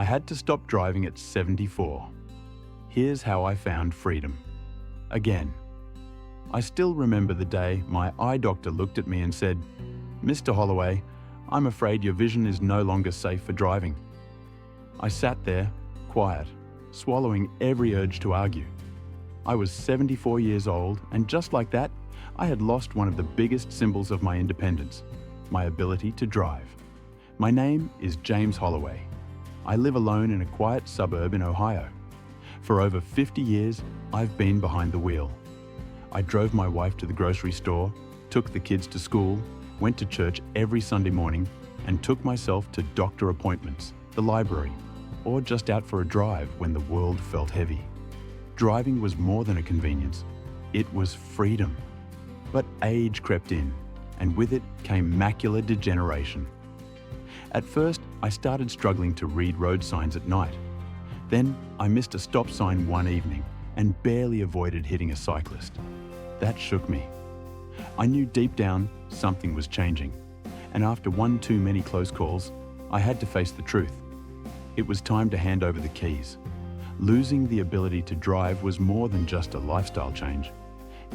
I had to stop driving at 74. Here's how I found freedom. Again, I still remember the day my eye doctor looked at me and said, "Mr. Holloway, I'm afraid your vision is no longer safe for driving." I sat there, quiet, swallowing every urge to argue. I was 74 years old, and just like that, I had lost one of the biggest symbols of my independence, my ability to drive. My name is James Holloway. I live alone in a quiet suburb in Ohio. For over 50 years, I've been behind the wheel. I drove my wife to the grocery store, took the kids to school, went to church every Sunday morning, and took myself to doctor appointments, the library, or just out for a drive when the world felt heavy. Driving was more than a convenience. It was freedom. But age crept in, and with it came macular degeneration. At first, I started struggling to read road signs at night. Then, I missed a stop sign one evening and barely avoided hitting a cyclist. That shook me. I knew deep down something was changing, and after one too many close calls, I had to face the truth. It was time to hand over the keys. Losing the ability to drive was more than just a lifestyle change.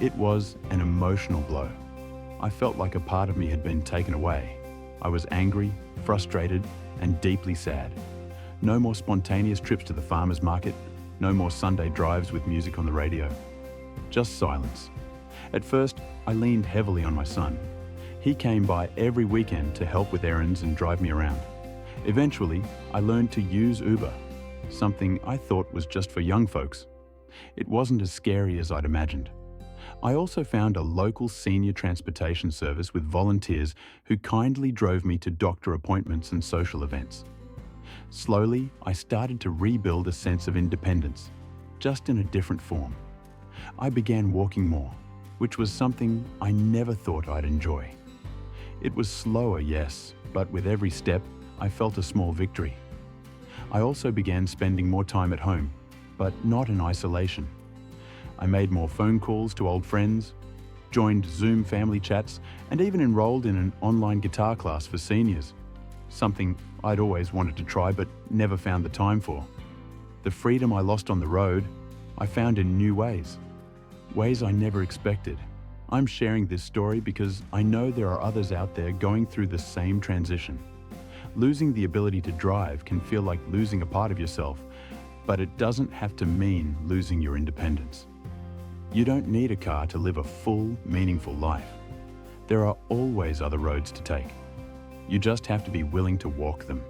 It was an emotional blow. I felt like a part of me had been taken away. I was angry, frustrated, and deeply sad. No more spontaneous trips to the farmer's market, no more Sunday drives with music on the radio. Just silence. At first, I leaned heavily on my son. He came by every weekend to help with errands and drive me around. Eventually, I learned to use Uber, something I thought was just for young folks. It wasn't as scary as I'd imagined. I also found a local senior transportation service with volunteers who kindly drove me to doctor appointments and social events. Slowly, I started to rebuild a sense of independence, just in a different form. I began walking more, which was something I never thought I'd enjoy. It was slower, yes, but with every step, I felt a small victory. I also began spending more time at home, but not in isolation. I made more phone calls to old friends, joined Zoom family chats, and even enrolled in an online guitar class for seniors, something I'd always wanted to try but never found the time for. The freedom I lost on the road, I found in new ways I never expected. I'm sharing this story because I know there are others out there going through the same transition. Losing the ability to drive can feel like losing a part of yourself, but it doesn't have to mean losing your independence. You don't need a car to live a full, meaningful life. There are always other roads to take. You just have to be willing to walk them.